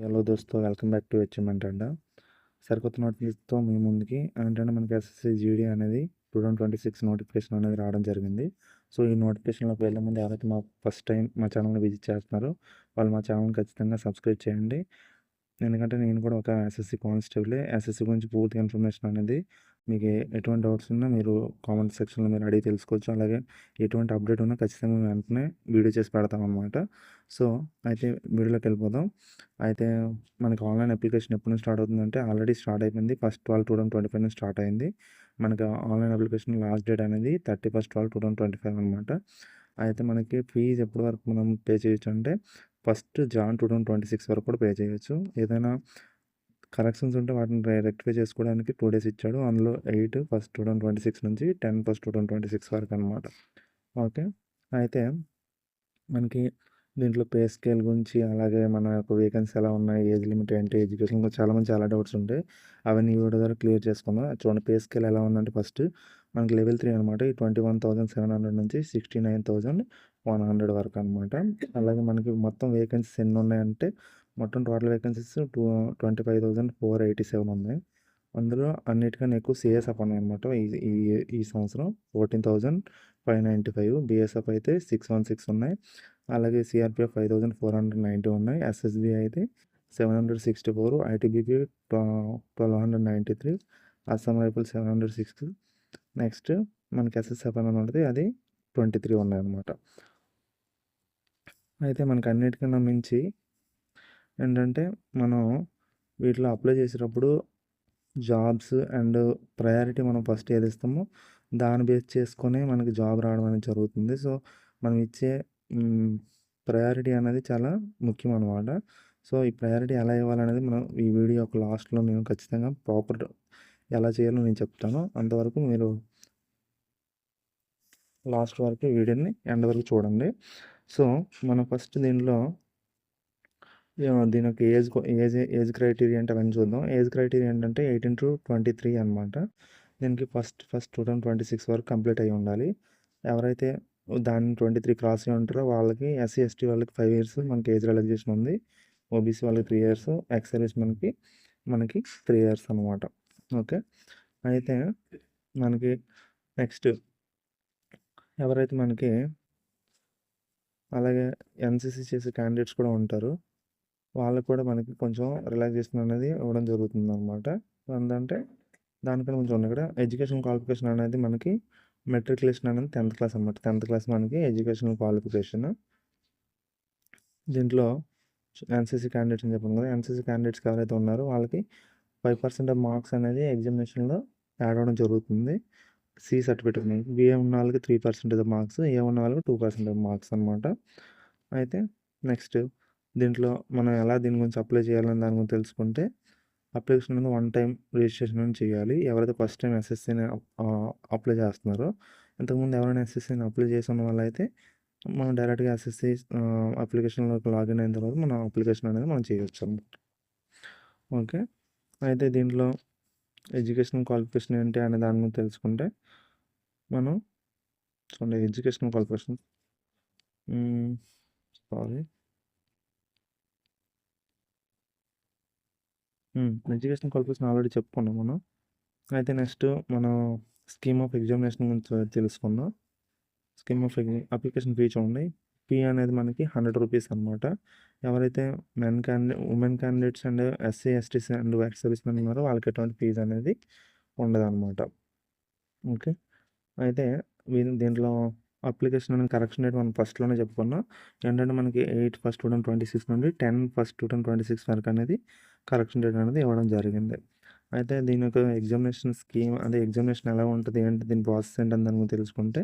Hello దోస్తో welcome back to achievement అంట సరికొత్త నోటిఫికేషన్తో మీ ముందుకి ఏంటంటే మనకి ఎస్ఎస్సి జీడీ అనేది 2026 నోటిఫికేషన్ అనేది రావడం జరిగింది. సో ఈ నోటిఫికేషన్లోకి వెళ్ళే ముందు ఎవరైతే ఫస్ట్ టైం మా ఛానల్ని విజిట్ చేస్తున్నారో వాళ్ళు మా ఛానల్ని ఖచ్చితంగా సబ్స్క్రైబ్ చేయండి. ఎందుకంటే నేను కూడా ఒక ఎస్ఎస్సి కానిస్టేబుల్. ఎస్ఎస్సి గురించి పూర్తి ఇన్ఫర్మేషన్ అనేది మీకు ఎటువంటి డౌట్స్ ఉన్నా మీరు కామెంట్ సెక్షన్లో మీరు అడిగి తెలుసుకోవచ్చు. అలాగే ఎటువంటి అప్డేట్ ఉన్నా ఖచ్చితంగా మేము వెంటనే వీడియో చేసి పెడతాం అనమాట. సో అయితే వీడియోలోకి వెళ్ళిపోదాం. అయితే మనకి ఆన్లైన్ అప్లికేషన్ ఎప్పటి నుంచి స్టార్ట్ అవుతుందంటే ఆల్రెడీ స్టార్ట్ అయిపోయింది. 1/12/2025 నుంచి స్టార్ట్ అయింది. మనకి ఆన్లైన్ అప్లికేషన్ లాస్ట్ డేట్ అనేది 31/12/2025 అనమాట. అయితే మనకి ఫీజు ఎప్పటి వరకు మనం పే చేయొచ్చు అంటే 1 జాన్ 2026 వరకు కూడా పే చేయొచ్చు. ఏదైనా కరెక్షన్స్ ఉంటే వాటిని రెక్టిఫై చేసుకోవడానికి 2 డేస్ ఇచ్చాడు. అందులో 8/1/2026 నుంచి 10/1/2026 వరకు అనమాట. ఓకే. అయితే మనకి దీంట్లో పే స్కేల్ గురించి, అలాగే మన యొక్క వేకెన్సీ ఎలా ఉన్నాయి, ఏజ్ లిమిట్ ఏంటి, ఎడ్యుకేషన్ గురించి చాలామంది చాలా డౌట్స్ ఉంటాయి. అవన్నీ ఈ వీడియో ద్వారా క్లియర్ చేసుకుందాం. చూడండి పే స్కేల్ ఎలా ఉందంటే ఫస్ట్ మనకి లెవెల్ 3 అనమాట. ఈ 21,700 నుంచి 69,100 వరకు అనమాట. అలాగే మనకి మొత్తం వేకెన్సీస్ ఎన్ని ఉన్నాయంటే మొత్తం టోటల్ వేకెన్సీస్ 25,487 ఉన్నాయి. అందులో అన్నిటికన్నా ఎక్కువ సిఎస్ఎఫ్ ఉన్నాయన్నమాట. ఈ ఈ సంవత్సరం 14,595, బిఎస్ఎఫ్ అయితే 616 ఉన్నాయి. అలాగే సిఆర్పిఎఫ్ 5,490 ఉన్నాయి. ఎస్ఎస్బి అయితే 764, ఐటీబీపీ 1,293, అస్సాం రైఫిల్ 706. నెక్స్ట్ మనకి ఎస్ఎస్ఎఫ్ అని ఉంటుంది, అది 23 ఉన్నాయన్నమాట. అయితే మనకి అన్నిటికన్నా మించి ఏంటంటే మనం వీటిలో అప్లై చేసేటప్పుడు జాబ్స్ అండ్ ప్రయారిటీ మనం ఫస్ట్ ఏది ఇస్తామో దాన్ని బేస్ చేసుకొని మనకి జాబ్ రావడం అనేది జరుగుతుంది. సో మనం ఇచ్చే ప్రయారిటీ అనేది చాలా ముఖ్యం అన్నమాట. సో ఈ ప్రయారిటీ ఎలా ఇవ్వాలనేది మనం ఈ వీడియో యొక్క లాస్ట్లో నేను ఖచ్చితంగా ప్రాపర్ ఎలా చేయాలో నేను చెప్తాను. అంతవరకు మీరు లాస్ట్ వరకు వీడియోని ఎండ్ వరకు చూడండి. సో మనం ఫస్ట్ దీనిలో దీని యొక్క ఏజ్ క్రైటీరియా అంటే అవన్నీ చూద్దాం. ఏజ్ క్రైటీరియా ఏంటంటే 18 to 23 అనమాట. దీనికి ఫస్ట్ 2026 వరకు కంప్లీట్ అయ్యి ఉండాలి. ఎవరైతే దాన్ని 23 క్రాస్ అయ్యి ఉంటారో వాళ్ళకి, ఎస్సీ ఎస్టీ వాళ్ళకి 5 years మనకి ఏజ్ రిలాక్సేషన్ ఉంది. ఓబీసీ వాళ్ళకి 3 years, ఎక్స్ సర్వీస్ మనకి 3 years అనమాట. ఓకే. అయితే మనకి నెక్స్ట్ ఎవరైతే మనకి అలాగే ఎన్సీసీ చేసే క్యాండిడేట్స్ కూడా ఉంటారు. వాళ్ళకు కూడా మనకి కొంచెం రిలాక్సేషన్ అనేది ఇవ్వడం జరుగుతుంది అనమాట. ఏంటంటే దానికన్నా కొంచెం ఉంది. ఇక్కడ ఎడ్యుకేషన్ క్వాలిఫికేషన్ అనేది మనకి మెట్రికులేషన్ అనేది 10th క్లాస్ అనమాట. 10th క్లాస్ మనకి ఎడ్యుకేషన్ క్వాలిఫికేషన్. దీంట్లో ఎన్సీసీ క్యాండిడేట్స్ అని చెప్పాను కదా, ఎన్సీసీ క్యాండిడేట్స్కి ఎవరైతే ఉన్నారో వాళ్ళకి 5% ఆఫ్ మార్క్స్ అనేది ఎగ్జామినేషన్లో యాడ్ అవ్వడం జరుగుతుంది. సి సర్టిఫికేట్ ఉంది. బిఏ ఉన్న వాళ్ళకి 3% ఆఫ్ మార్క్స్, ఏ ఉన్న వాళ్ళకి 2% ఆఫ్ మార్క్స్ అనమాట. అయితే నెక్స్ట్ దీంట్లో మనం ఎలా దీని గురించి అప్లై చేయాలని దాని గురించి తెలుసుకుంటే, అప్లికేషన్ అనేది 1 time రిజిస్ట్రేషన్ అని చేయాలి. ఎవరైతే ఫస్ట్ టైం ఎస్ఎస్సిని అప్లై చేస్తున్నారో, ఇంతకుముందు ఎవరైనా ఎస్ఎస్సిని అప్లై చేసి ఉన్న వాళ్ళైతే మనం డైరెక్ట్గా ఎస్ఎస్సి అప్లికేషన్లోకి లాగిన్ అయిన తర్వాత మన అప్లికేషన్ అనేది మనం చేయవచ్చు అన్నమాట. ఓకే. అయితే దీంట్లో ఎడ్యుకేషన్ క్వాలిఫికేషన్ ఏంటి అనే దాని గురించి తెలుసుకుంటే మనం చూడండి. Education qualification education qualification already చెప్పుకున్నాం మనం. అయితే నెక్స్ట్ మనం స్కీమ్ ఆఫ్ ఎగ్జామినేషన్ గురించి తెలుసుకుందాం. స్కీమ్ ఆఫ్ అప్లికేషన్ ఫీ చూడండి. ఫీ అనేది మనకి 100 రూపీస్ అనమాట. ఎవరైతే women candidates and SC ఎస్టీస్ and ex service men ఉన్నారో వాళ్ళకి ఎటువంటి ఫీజు అనేది ఉండదన్నమాట. ఓకే. అయితే దీంట్లో అప్లికేషన్ అనేది కరెక్షన్ డేట్ మనం ఫస్ట్లోనే చెప్పుకున్నాం. ఏంటంటే మనకి 8/1/2026 నుండి 10/1/2026 వరకు అనేది కరెక్షన్ డేట్ అనేది ఇవ్వడం జరిగింది. అయితే దీని యొక్క ఎగ్జామినేషన్ స్కీమ్, అదే ఎగ్జామినేషన్ ఎలా ఉంటుంది ఏంటి, దీని ప్రాసెస్ ఏంటని దాని గురించి తెలుసుకుంటే,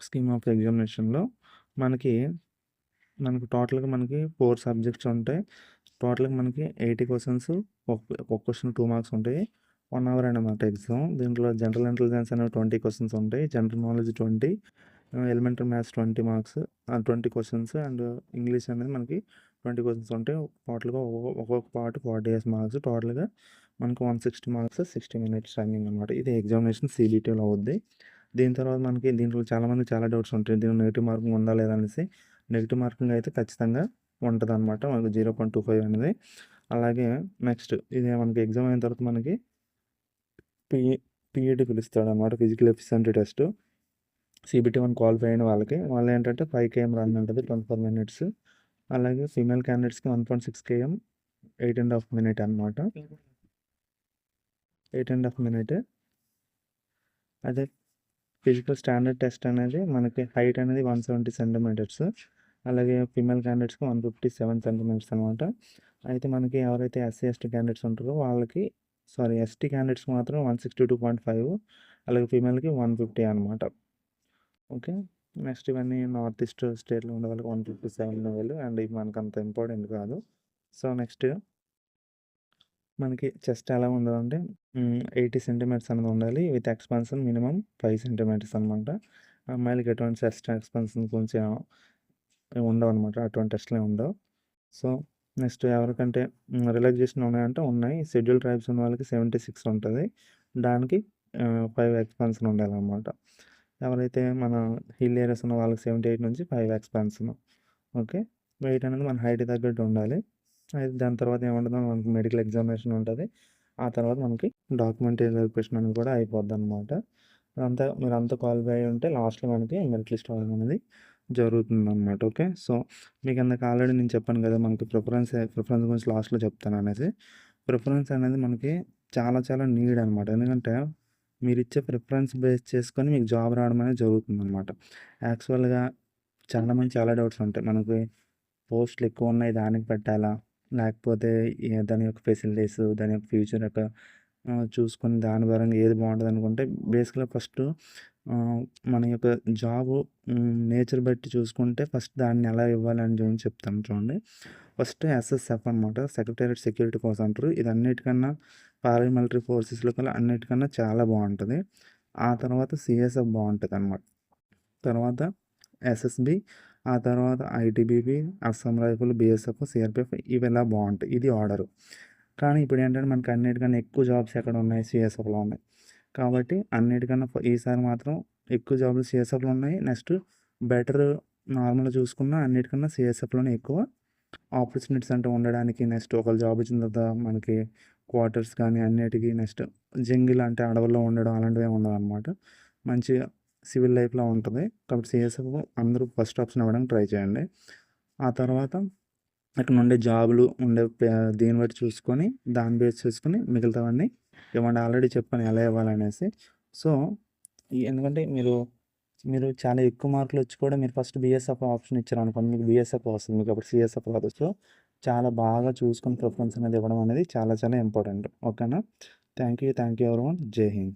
స్కీమ్ ఆఫ్ ఎగ్జామినేషన్లో మనకి టోటల్గా మనకి 4 సబ్జెక్ట్స్ ఉంటాయి. టోటల్గా మనకి 80 క్వశ్చన్స్, ఒక క్వశ్చన్ 2 మార్క్స్ ఉంటాయి. 1 hour అన్నమాట ఎగ్జామ్. దీంట్లో జనరల్ ఇంటెలిజెన్స్ అనేవి 20 క్వశ్చన్స్ ఉంటాయి. General knowledge 20, elementary maths 20 marks, 20 questions, and English అనేది మనకి 20 క్వశ్చన్స్ ఉంటాయి. టోటల్గా ఒక్కొక్క పార్ట్ 40 మార్క్స్. టోటల్గా మనకు 160 మార్క్స్, 60 minutes టైమింగ్ అనమాట. ఇది ఎగ్జామినేషన్ సిబిటీలో అవుద్ది. దీని తర్వాత మనకి దీంట్లో చాలామంది చాలా డౌట్స్ ఉంటాయి. దీనిలో నెగిటివ్ మార్కింగ్ ఉందా లేదా అనేసి. నెగిటివ్ మార్కింగ్ అయితే ఖచ్చితంగా ఉంటుందన్నమాట. మనకు 0.25 అనేది. అలాగే నెక్స్ట్ ఇది మనకి ఎగ్జామ్ అయిన తర్వాత మనకి పీ పీఈటీ పిలుస్తాడనమాట, physical efficiency test. CBT 1 qualify అయిన వాళ్ళు ఏంటంటే 5 km రన్ ఉంటుంది 24 minutes. అలాగే ఫీమేల్ క్యాండిడేట్స్కి 1.6 km 8.5 minute అనమాట. 8.5 minute. అదే ఫిజికల్ స్టాండర్డ్ టెస్ట్ అనేది మనకి హైట్ అనేది 170 centimeters. అలాగే ఫీమేల్ క్యాండిడేట్స్కి 157 centimeters అనమాట. అయితే మనకి ఎవరైతే SC/ST క్యాండిడేట్స్ ఉంటారో వాళ్ళకి ST క్యాండిడేట్స్కి మాత్రం 162.5, అలాగే ఫీమేల్కి 150 అనమాట. ఓకే. నెక్స్ట్ ఇవన్నీ నార్త్ ఈస్ట్ స్టేట్లో ఉండే వాళ్ళకి 157 అండ్ ఇవి మనకు అంత ఇంపార్టెంట్ కాదు. సో నెక్స్ట్ మనకి చెస్ట్ ఎలా ఉండాలంటే 80 centimeters అనేది ఉండాలి, విత్ ఎక్స్పాన్షన్ మినిమం 5 centimeters అనమాట. అమ్మాయిలకి ఎటువంటి చెస్ట్ ఎక్స్పాన్షన్ కొంచెం ఉండవు అనమాట, అటువంటి టెస్ట్లే ఉండవు. సో నెక్స్ట్ ఎవరికంటే రిలాక్సేషన్ ఉన్నాయంటే ఉన్నాయి. షెడ్యూల్ ట్రైబ్స్ ఉన్న వాళ్ళకి 76 ఉంటుంది, దానికి 5 ఎక్స్పాన్షన్ ఉండాలన్నమాట. ఎవరైతే మన హిల్ ఏరియాస్ ఉన్న వాళ్ళకి 78 నుంచి 5 ఎక్స్పాన్షన్. ఓకే. వెయిట్ అనేది మన హైట్ తగ్గట్టు ఉండాలి. అయితే దాని తర్వాత ఏముంటుందో మనకి మెడికల్ ఎగ్జామినేషన్ ఉంటుంది. ఆ తర్వాత మనకి డాక్యుమెంటరీ వెరిఫికేషన్ అనేది కూడా అయిపోద్ది అనమాట. మీరు అంతా క్వాలిఫై అయి ఉంటే లాస్ట్లో మనకి మెరిట్ లిస్ట్ అవ్వడం అనేది జరుగుతుందన్నమాట. ఓకే. సో మీకు ఇందాక ఆల్రెడీ నేను చెప్పాను కదా, మనకి ప్రిఫరెన్స్ గురించి లాస్ట్లో చెప్తాను అనేసి. ప్రిఫరెన్స్ అనేది మనకి చాలా చాలా నీడ్ అనమాట. ఎందుకంటే మీరు ఇచ్చే ప్రిఫరెన్స్ బేస్ చేసుకొని మీకు జాబ్ రావడం అనేది జరుగుతుందన్నమాట. యాక్చువల్గా చాలామంది చాలా డౌట్స్ ఉంటాయి, మనకి పోస్టులు ఎక్కువ ఉన్నాయి దానికి పెట్టాలా, లేకపోతే దాని యొక్క ఫెసిలిటీస్, దాని యొక్క ఫ్యూచర్ యొక్క చూసుకొని దాని పరంగా ఏది బాగుంటుంది అనుకుంటే, బేసిక్గా ఫస్ట్ మన యొక్క జాబు నేచర్ బట్టి చూసుకుంటే ఫస్ట్ దాన్ని ఎలా ఇవ్వాలని చెప్తాను చూడండి. ఫస్ట్ SSF అనమాట, సెక్రటేరియట్ సెక్యూరిటీ ఫోర్స్ అంటారు. ఇది అన్నిటికన్నా పారామిలిటరీ ఫోర్సెస్లో కల్లా అన్నిటికన్నా చాలా బాగుంటుంది. ఆ తర్వాత CSF బాగుంటుంది అనమాట. తర్వాత SSB, ఆ తర్వాత ITBP, Assam Reiffel, BSF, CRPF, ఇవి ఎలా బాగుంటాయి. ఇది ఆర్డరు. కానీ ఇప్పుడు ఏంటంటే మనకి అన్నిటికన్నా ఎక్కువ జాబ్స్ ఎక్కడ ఉన్నాయి, CSFలో ఉన్నాయి. కాబట్టి అన్నిటికన్నా ఈసారి మాత్రం ఎక్కువ జాబ్లు CSFలో ఉన్నాయి. నెక్స్ట్ బెటర్ నార్మల్గా చూసుకున్న అన్నిటికన్నా CSFలోనే ఎక్కువ ఆపర్చునిటీస్ అంటే ఉండడానికి. నెక్స్ట్ ఒకళ్ళు జాబ్ ఇచ్చిన తర్వాత మనకి క్వార్టర్స్ కానీ అన్నిటికీ, నెక్స్ట్ జంగిల్ అంటే అడవుల్లో ఉండడం అలాంటివి ఉండవు అనమాట. మంచిగా సివిల్ లైఫ్లో ఉంటుంది. కాబట్టి CSF అందరూ ఫస్ట్ ఆప్షన్ ఇవ్వడానికి ట్రై చేయండి. ఆ తర్వాత అక్కడ ఉండే జాబులు ఉండే దీన్ని బట్టి చూసుకొని దాన్ని బేస్ చేసుకొని మిగతావన్నీ ఇవ్వండి. ఆల్రెడీ చెప్పాను ఎలా ఇవ్వాలనేసి. సో ఎందుకంటే మీరు చాలా ఎక్కువ మార్కులు వచ్చి కూడా మీరు ఫస్ట్ BSF ఆప్షన్ ఇచ్చారు అనుకోండి, మీకు BSF వస్తుంది, మీకు అప్పుడు CSF రాదు. సో చాలా బాగా చూసుకొని ప్రిఫరెన్స్ అనేది ఇవ్వడం అనేది చాలా చాలా ఇంపార్టెంట్. ఓకేనా. Thank you everyone. జై హింద్.